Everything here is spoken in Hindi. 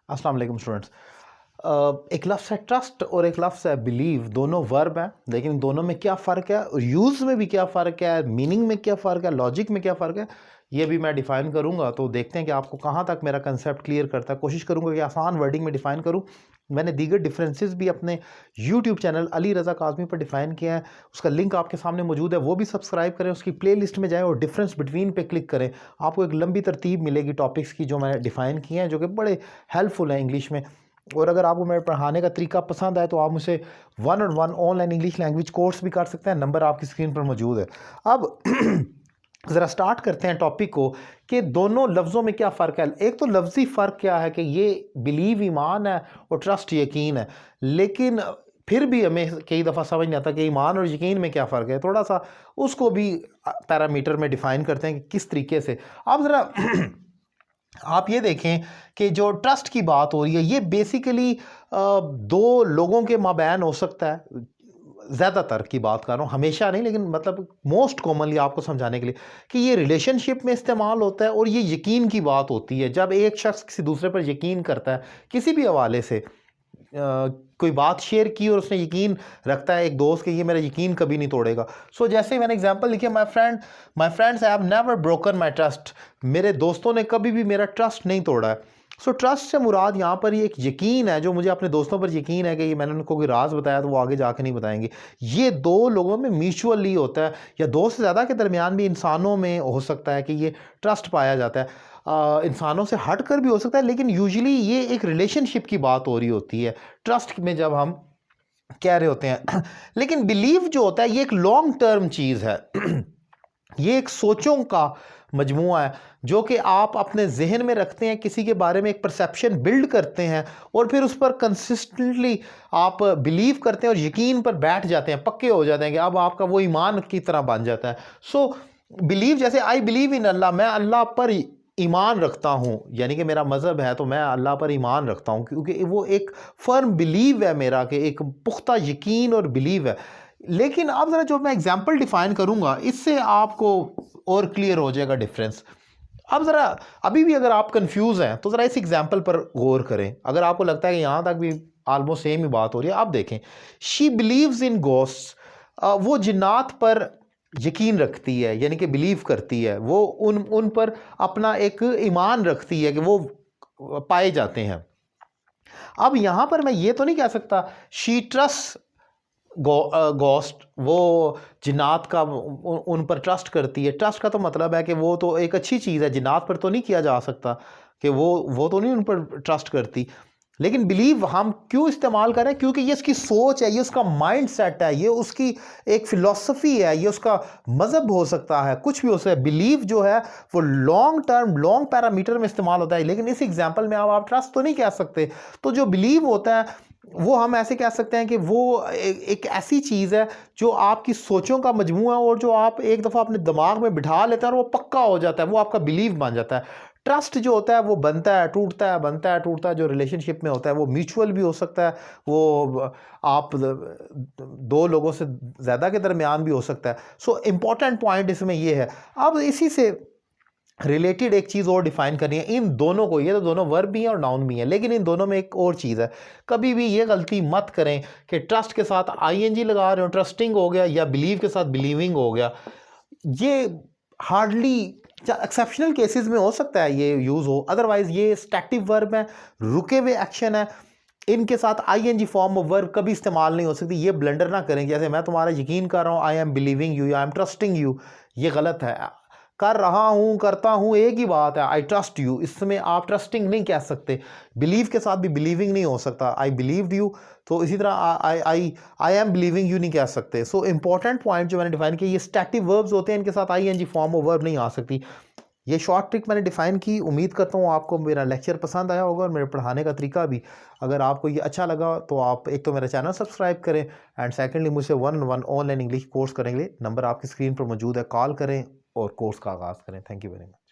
अस्सलाम वालेकुम स्टूडेंट्स। एक लफ्ज़ है ट्रस्ट और एक लफ्ज़ है बिलीव। दोनों वर्ब हैं, लेकिन दोनों में क्या फ़र्क है और यूज़ में भी क्या फ़र्क है, मीनिंग में क्या फ़र्क है, लॉजिक में क्या फ़र्क है, ये भी मैं डिफ़ाइन करूँगा। तो देखते हैं कि आपको कहाँ तक मेरा कंसेप्ट क्लियर करता है। कोशिश करूँगा कि आसान वर्डिंग में डिफ़ाइन करूँ। मैंने दीगर डिफरेंसेस भी अपने यूट्यूब चैनल अली रज़ा काज़मी पर डिफ़ाइन किया है। उसका लिंक आपके सामने मौजूद है, वो भी सब्सक्राइब करें, उसकी प्लेलिस्ट में जाएँ और डिफरेंस बिटवीन पे क्लिक करें। आपको एक लंबी तरतीब मिलेगी टॉपिक्स की जो मैंने डिफ़ाइन किए हैं, जो कि बड़े हेल्पफुल हैं इंग्लिश में। और अगर आपको मेरे पढ़ाने का तरीका पसंद आए तो आप मुझसे 1-on-1 online English language course भी कर सकते हैं। नंबर आपकी स्क्रीन पर मौजूद है। अब ज़रा स्टार्ट करते हैं टॉपिक को कि दोनों लफ्ज़ों में क्या फ़र्क है। एक तो लफ्ज़ी फ़र्क क्या है कि ये बिलीव ईमान है और ट्रस्ट यकीन है, लेकिन फिर भी हमें कई दफ़ा समझ नहीं आता कि ईमान और यकीन में क्या फ़र्क है। थोड़ा सा उसको भी पैरामीटर में डिफ़ाइन करते हैं कि किस तरीके से। आप ज़रा आप ये देखें कि जो ट्रस्ट की बात हो रही है, ये बेसिकली दो लोगों के माबैन हो सकता है। ज़्यादातर की बात कर रहा हूँ, हमेशा नहीं, लेकिन मतलब मोस्ट कॉमनली आपको समझाने के लिए कि ये रिलेशनशिप में इस्तेमाल होता है और ये यकीन की बात होती है। जब एक शख्स किसी दूसरे पर यकीन करता है किसी भी हवाले से, कोई बात शेयर की और उसने यकीन रखता है एक दोस्त कि ये मेरा यकीन कभी नहीं तोड़ेगा। सो जैसे मैंने एग्जांपल लिखी, my friends have never broken my trust. मेरे दोस्तों ने कभी भी मेरा ट्रस्ट नहीं तोड़ा है। सो ट्रस्ट से मुराद यहाँ पर ये एक यकीन है, जो मुझे अपने दोस्तों पर यकीन है कि ये मैंने उनको कोई राज बताया तो वो आगे जाके नहीं बताएंगे। ये दो लोगों में म्यूचुअली होता है, या दो से ज़्यादा के दरमियान भी इंसानों में हो सकता है कि ये ट्रस्ट पाया जाता है। इंसानों से हट कर भी हो सकता है, लेकिन यूजुअली ये एक रिलेशनशिप की बात हो रही होती है ट्रस्ट में जब हम कह रहे होते हैं। लेकिन बिलीव जो होता है ये एक लॉन्ग टर्म चीज़ है। ये एक सोचों का मजमुआ है जो कि आप अपने जहन में रखते हैं, किसी के बारे में एक परसेप्शन बिल्ड करते हैं और फिर उस पर कंसिस्टेंटली आप बिलीव करते हैं और यकीन पर बैठ जाते हैं, पक्के हो जाते हैं कि अब आपका वो ईमान की तरह बन जाता है। सो बिलीव, जैसे आई बिलीव इन अल्लाह, मैं अल्लाह पर ईमान रखता हूँ, यानी कि मेरा मज़हब है तो मैं अल्लाह पर ईमान रखता हूँ, क्योंकि वो एक फर्म बिलीव है मेरा, कि एक पुख्ता यकीन और बिलीव है। लेकिन अब ज़रा जो मैं एग्जांपल डिफ़ाइन करूँगा, इससे आपको और क्लियर हो जाएगा डिफरेंस। अब ज़रा अभी भी अगर आप कंफ्यूज हैं तो ज़रा इस एग्जांपल पर गौर करें। अगर आपको लगता है कि यहाँ तक भी ऑलमोस्ट सेम ही बात हो रही है, आप देखें, शी बिलीव्स इन गोस्ट्स। वो जिन्नात पर यकीन रखती है, यानी कि बिलीव करती है, वो उन पर अपना एक ईमान रखती है कि वो पाए जाते हैं। अब यहाँ पर मैं ये तो नहीं कह सकता शी ट्रस्ट गोस्ट, वो जिन्नात का उन पर ट्रस्ट करती है। ट्रस्ट का तो मतलब है कि वो तो एक अच्छी चीज़ है, जिन्नात पर तो नहीं किया जा सकता कि वो तो नहीं उन पर ट्रस्ट करती। लेकिन बिलीव हम क्यों इस्तेमाल करें, क्योंकि ये उसकी सोच है, ये उसका माइंड सेट है, ये उसकी एक फ़िलॉसफ़ी है, ये उसका मज़हब हो सकता है, कुछ भी हो सकता है। बिलीव जो है वो लॉन्ग टर्म, लॉन्ग पैरामीटर में इस्तेमाल होता है, लेकिन इस एग्जांपल में आप ट्रस्ट तो नहीं कह सकते। तो जो बिलीव होता है वो हम ऐसे कह सकते हैं कि वो एक ऐसी चीज़ है जो आपकी सोचों का मजमूआ है और जो आप एक दफ़ा अपने दिमाग में बिठा लेते हैं और वो पक्का हो जाता है, वो आपका बिलीव बन जाता है। ट्रस्ट जो होता है वो बनता है, टूटता है, बनता है, टूटता है। जो रिलेशनशिप में होता है वो म्यूचुअल भी हो सकता है, वो आप दो लोगों से ज़्यादा के दरमियान भी हो सकता है। सो इम्पॉर्टेंट पॉइंट इसमें ये है। अब इसी से रिलेटेड एक चीज़ और डिफाइन करनी है इन दोनों को। ये तो दोनों वर्ब भी हैं और नाउन भी हैं, लेकिन इन दोनों में एक और चीज़ है। कभी भी ये गलती मत करें कि ट्रस्ट के साथ आईएनजी लगा रहे हो, ट्रस्टिंग हो गया, या बिलीव के साथ बिलीविंग हो गया। ये हार्डली एक्सेप्शनल केसेस में हो सकता है ये यूज़ हो, अदरवाइज ये स्टैटिक वर्ब है, रुके हुए एक्शन है। इनके साथ आईएनजी फॉर्म ऑफ वर्ब कभी इस्तेमाल नहीं हो सकती। ये ब्लंडर ना करें, जैसे मैं तुम्हारा यकीन कर रहा हूँ, I am believing you, I am trusting you, ये गलत है। कर रहा हूँ, करता हूँ, एक ही बात है। आई ट्रस्ट यू, इसमें आप ट्रस्टिंग नहीं कह सकते। बिलीव के साथ भी बिलीविंग नहीं हो सकता। आई बिलीव्ड यू, तो इसी तरह आई एम बिलीविंग यू नहीं कह सकते। सो इंपॉर्टेंट पॉइंट जो मैंने डिफाइन किया, ये स्टैटिक वर्ब्स होते हैं, इनके साथ आईएनजी फॉर्म ऑफ वर्ब नहीं आ सकती। ये शॉर्ट ट्रिक मैंने डिफ़ाइन की। उम्मीद करता हूँ आपको मेरा लेक्चर पसंद आया होगा और मेरे पढ़ाने का तरीका भी। अगर आपको ये अच्छा लगा तो आप एक तो मेरा चैनल सब्सक्राइब करें, एंड सेकेंडली मुझसे 1-on-1 ऑनलाइन इंग्लिश कोर्स करेंगे। नंबर आपकी स्क्रीन पर मौजूद है, कॉल करें और कोर्स का आगाज़ करें। Thank you very much.